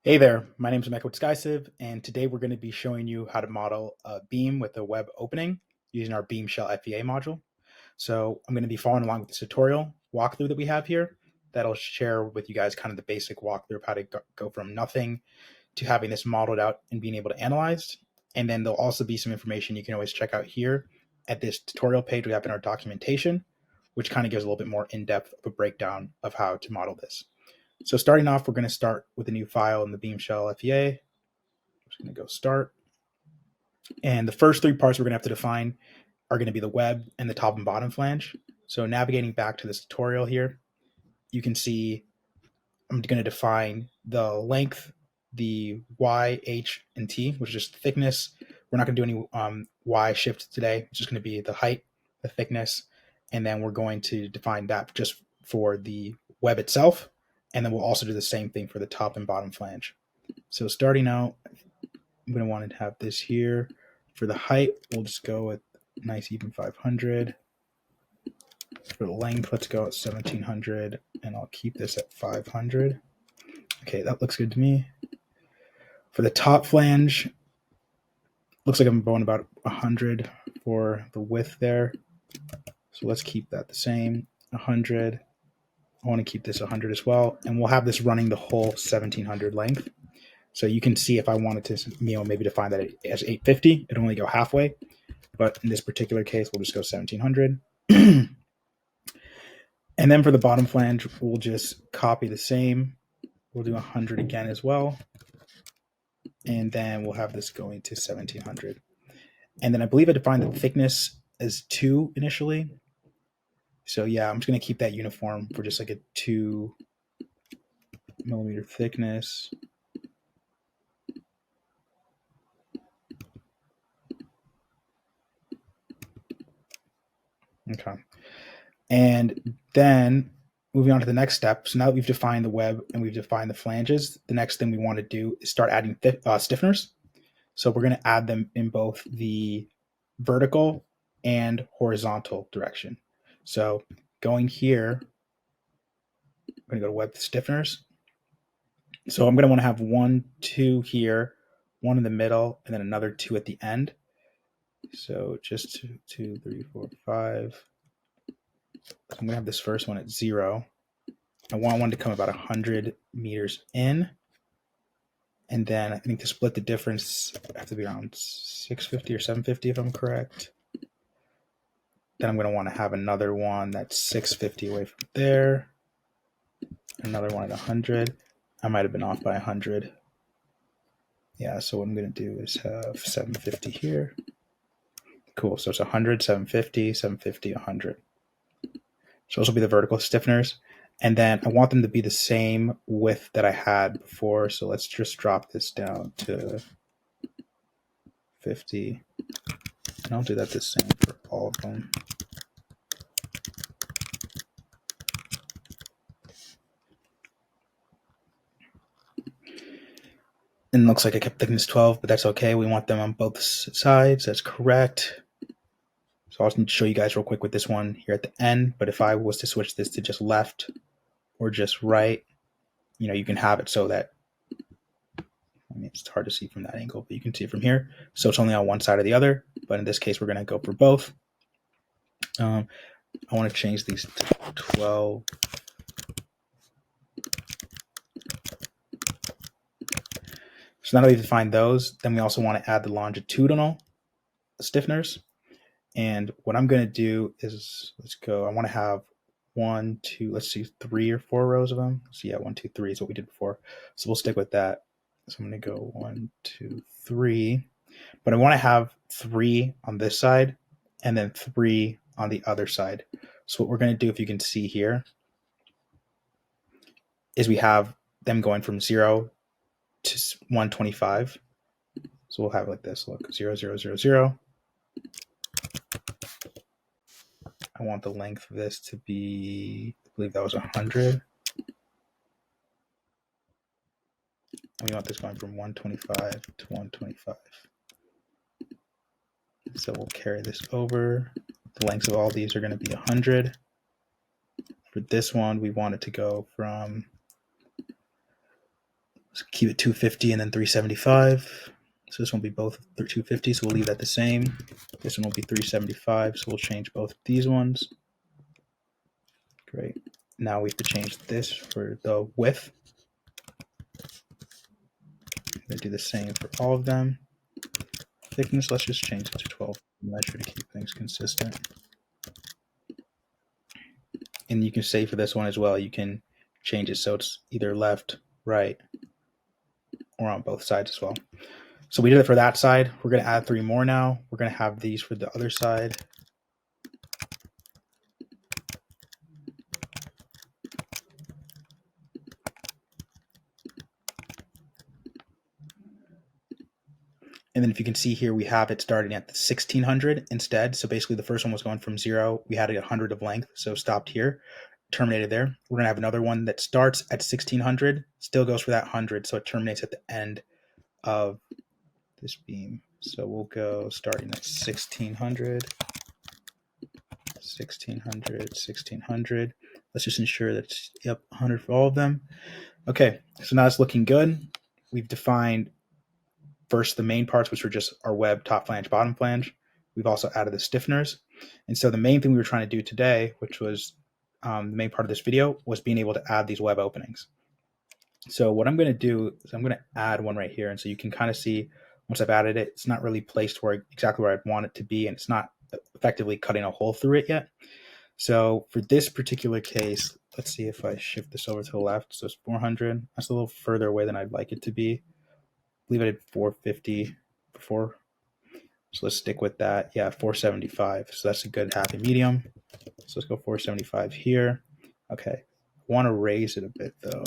Hey there, my name is Mecca with SkyCiv, and today we're going to be showing you how to model a beam with a web opening using our Beam Shell FEA module. So I'm going to be following along with this tutorial walkthrough that we have here that'll share with you guys kind of the basic walkthrough of how to go from nothing to having this modeled out and being able to analyze. And then there'll also be some information you can always check out here at this tutorial page we have in our documentation, which kind of gives a little bit more in-depth of a breakdown of how to model this. So starting off, we're going to start with a new file in the Beam Shell FEA. I'm just going to go start. And the first three parts we're going to have to define are going to be the web and the top and bottom flange. So navigating back to this tutorial here, you can see I'm going to define the length, the Y, H, and T, which is just the thickness. We're not going to do any Y shift today. It's just going to be the height, the thickness, and then we're going to define that just for the web itself. And then we'll also do the same thing for the top and bottom flange. So starting out, I'm going to want to have this here. For the height, we'll just go with nice even 500. For the length, let's go at 1700, and I'll keep this at 500. Okay, that looks good to me. For the top flange, looks like I'm going about 100 for the width there. So let's keep that the same, 100. I want to keep this 100 as well, and we'll have this running the whole 1700 length. So you can see if I wanted to, maybe define that as 850, it'd only go halfway. But in this particular case, we'll just go 1700. And then for the bottom flange, we'll just copy the same. We'll do 100 again as well. And then we'll have this going to 1700. And then I believe I defined the thickness as 2 initially. So yeah, I'm just going to keep that uniform for just like a 2 millimeter thickness. Okay. And then moving on to the next step. So now that we've defined the web and we've defined the flanges, the next thing we want to do is start adding stiffeners. So we're going to add them in both the vertical and horizontal direction. So going here, I'm going to go to web stiffeners. So I'm going to want to have 1, 2 here, 1 in the middle, and then another 2 at the end. So just 2, 3, 4, 5. So I'm going to have this first one at 0. I want one to come about 100 meters in. And then I think to split the difference, I have to be around 650 or 750 if I'm correct. Then I'm going to want to have another one that's 650 away from there. Another one at 100. I might have been off by 100. Yeah, so what I'm going to do is have 750 here. Cool, so it's 100, 750, 750, 100. So those will be the vertical stiffeners. And then I want them to be the same width that I had before. So let's just drop this down to 50. And I'll do that the same for all of them. And it looks like I kept thickness 12, but that's okay. We want them on both sides. That's correct. So I'll show you guys real quick with this one here at the end. But if I was to switch this to just left or just right, you can have it so that, it's hard to see from that angle, but you can see it from here. So it's only on one side or the other. But in this case, we're going to go for both. I want to change these to 12. So now that we've defined those, then we also want to add the longitudinal stiffeners. And what I'm going to do is, I want to have 1, 2, let's see, 3 or 4 rows of them. So yeah, 1, 2, 3 is what we did before. So we'll stick with that. So I'm going to go 1, 2, 3. But I want to have 3 on this side and then 3 on the other side. So what we're going to do, if you can see here, is we have them going from 0 to 125. So we'll have it like this. Look, 0, 0, 0, 0. I want the length of this to be, I believe that was 100. And we want this going from 125 to 125. So we'll carry this over. The lengths of all these are going to be 100. For this one, we want it to go from Let's keep it 250 and then 375. So this one will be both 250, so we'll leave that the same. This one will be 375, so we'll change both of these ones. Great. Now we have to change this for the width. I'm going to do the same for all of them. Thickness, let's just change it to 12 measure to keep things consistent. And you can say for this one as well, you can change it so it's either left, right, or on both sides as well. So we did it for that side. We're going to add 3 more now. We're going to have these for the other side. And then if you can see here, we have it starting at the 1600 instead. So basically the first one was going from 0. We had 100 of length, so stopped here, terminated there. We're going to have another one that starts at 1600, still goes for that 100, so it terminates at the end of this beam. So we'll go starting at 1600, 1600, 1600. Let's just ensure that it's, yep, 100 for all of them. Okay, so now it's looking good. We've defined first the main parts, which were just our web, top flange, bottom flange. We've also added the stiffeners. And so the main thing we were trying to do today, which was the main part of this video, was being able to add these web openings. So what I'm going to do is I'm going to add one right here. And so you can kind of see once I've added it, it's not really placed where exactly where I'd want it to be, and it's not effectively cutting a hole through it yet. So for this particular case, let's see if I shift this over to the left. So it's 400. That's a little further away than I'd like it to be. I believe I did 450 before. So let's stick with that. Yeah, 475. So that's a good happy medium. So let's go 475 here. Okay. I want to raise it a bit though.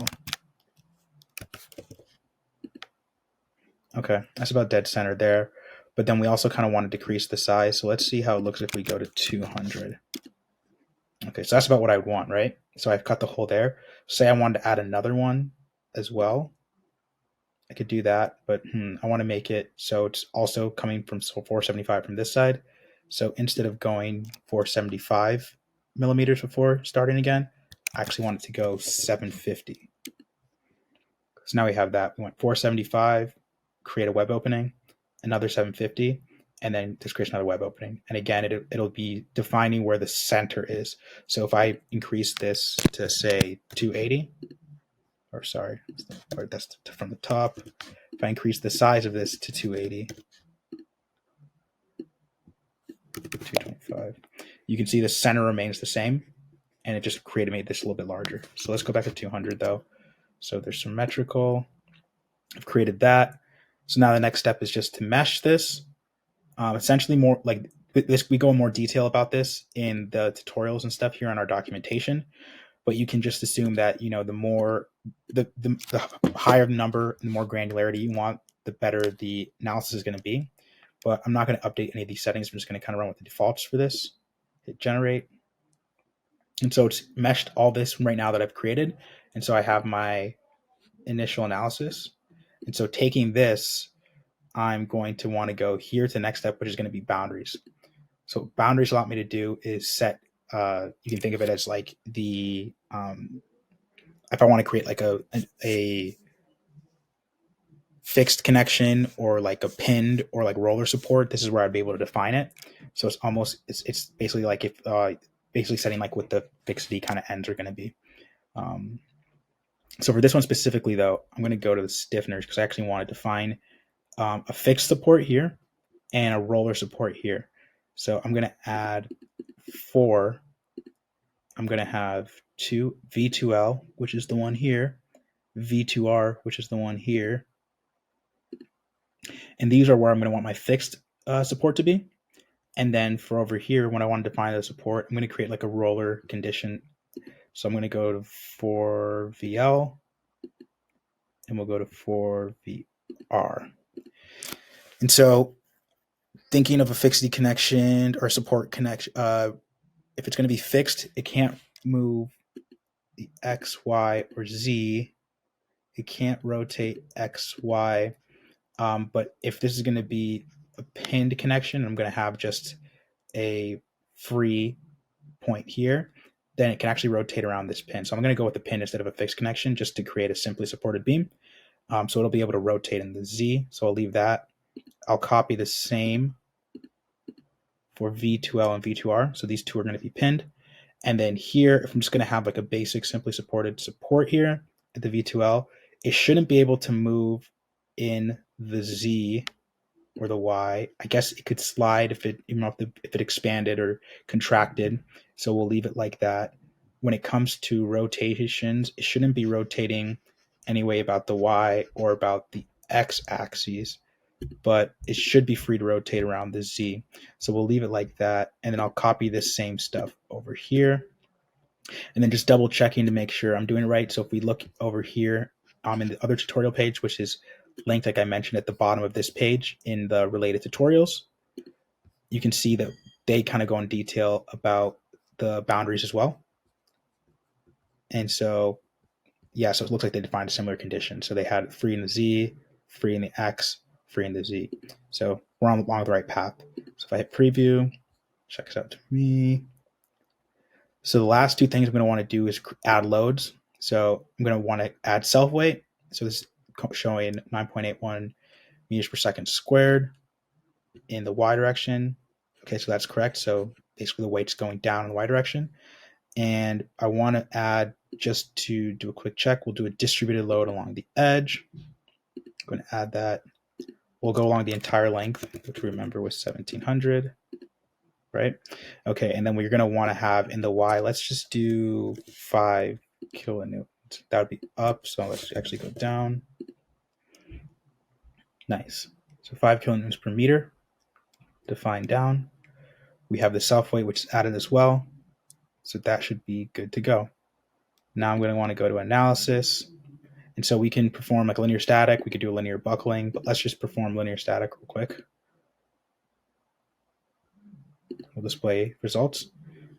Okay, that's about dead center there. But then we also kind of want to decrease the size. So let's see how it looks if we go to 200. Okay, so that's about what I want, right? So I've cut the hole there. Say I wanted to add another one as well. I could do that, but I want to make it so it's also coming from 475 from this side. So instead of going 475 millimeters before starting again, I actually want it to go 750. So now we have that. We went 475, create a web opening, another 750, and then just create another web opening. And again, it'll be defining where the center is. So if I increase this to say 280, or sorry, that's from the top. If I increase the size of this to 280, 225, you can see the center remains the same, and it just made this a little bit larger. So let's go back to 200 though. So they're symmetrical. I've created that. So now the next step is just to mesh this. Essentially more like this, we go in more detail about this in the tutorials and stuff here on our documentation, but you can just assume that, the more, the higher the number, the more granularity you want, the better the analysis is going to be. But I'm not going to update any of these settings. I'm just going to kind of run with the defaults for this. Hit generate. And so it's meshed all this right now that I've created. And so I have my initial analysis. And so taking this, I'm going to want to go here to the next step, which is going to be boundaries. So what boundaries allow me to do is set, you can think of it as like the, if I want to create like a fixed connection or like a pinned or like roller support, this is where I'd be able to define it. So it's almost, it's basically like if, basically setting like what the fixity kind of ends are going to be. So for this one specifically though, I'm going to go to the stiffeners because I actually want to define a fixed support here and a roller support here. So I'm going to add 4. I'm going to have 2 V2L, which is the one here, V2R, which is the one here. And these are where I'm going to want my fixed support to be. And then for over here, when I want to define the support, I'm going to create like a roller condition. So I'm going to go to 4VL and we'll go to 4VR. And so thinking of a fixity connection or support connection, if it's going to be fixed, it can't move the X, Y, or Z. It can't rotate X, Y. But if this is going to be a pinned connection, I'm going to have just a free point here, then it can actually rotate around this pin. So I'm going to go with the pin instead of a fixed connection just to create a simply supported beam. So it'll be able to rotate in the Z. So I'll leave that. I'll copy the same for V2L and V2R. So these two are going to be pinned. And then here, if I'm just going to have like a basic simply supported support here at the V2L, it shouldn't be able to move in the Z or the Y. I guess it could slide if it expanded or contracted. So we'll leave it like that. When it comes to rotations, it shouldn't be rotating anyway about the Y or about the X axes, but it should be free to rotate around the Z. So we'll leave it like that. And then I'll copy this same stuff over here. And then just double checking to make sure I'm doing it right. So if we look over here in the other tutorial page, which is linked, like I mentioned, at the bottom of this page in the related tutorials, you can see that they kind of go in detail about the boundaries as well. And so, yeah, so it looks like they defined a similar condition. So they had free in the Z, free in the X, free in the Z. So we're along the right path. So if I hit preview, check this out to me. So the last two things I'm going to want to do is add loads. So I'm going to want to add self-weight. So this is showing 9.81 meters per second squared in the Y direction. Okay, so that's correct. So basically the weight's going down in the Y direction. And I want to add, just to do a quick check, we'll do a distributed load along the edge. I'm going to add that. We'll go along the entire length, which remember was 1700. Right? Okay, and then we're going to want to have in the Y, let's just do 5 kilonewtons. That would be up, so let's actually go down. Nice. So 5 kilonewtons per meter, define down. We have the self-weight, which is added as well, so that should be good to go. Now I'm going to want to go to analysis, and so we can perform like linear static, we could do a linear buckling, but let's just perform linear static real quick. We'll display results.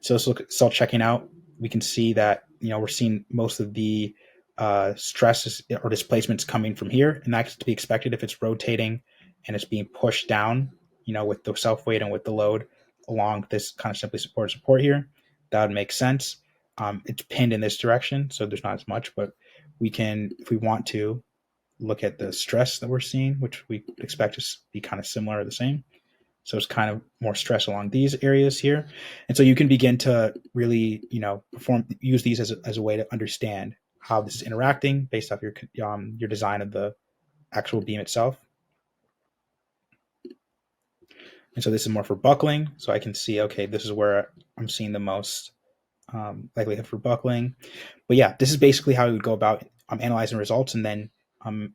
So let's look at cell checking out. We can see that, we're seeing most of the stresses or displacements coming from here, and that's to be expected if it's rotating and it's being pushed down, with the self weight and with the load along this kind of simply support here. That would make sense. It's pinned in this direction, so there's not as much, but we can, if we want to, look at the stress that we're seeing, which we expect to be kind of similar or the same. So it's kind of more stress along these areas here. And so you can begin to really, use these as a way to understand how this is interacting based off your design of the actual beam itself. And so this is more for buckling. So I can see, okay, this is where I'm seeing the most likelihood for buckling. But yeah, this is basically how you would go about analyzing results. And then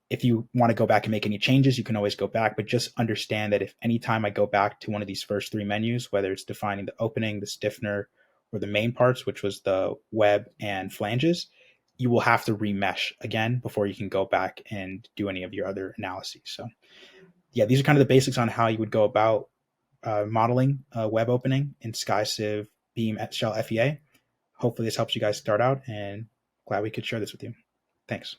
if you want to go back and make any changes, you can always go back, but just understand that if anytime I go back to one of these first three menus, whether it's defining the opening, the stiffener, or the main parts, which was the web and flanges, you will have to remesh again before you can go back and do any of your other analyses. So yeah, these are kind of the basics on how you would go about modeling a web opening in SkyCiv Beam Shell FEA. Hopefully this helps you guys start out, and glad we could share this with you. Thanks.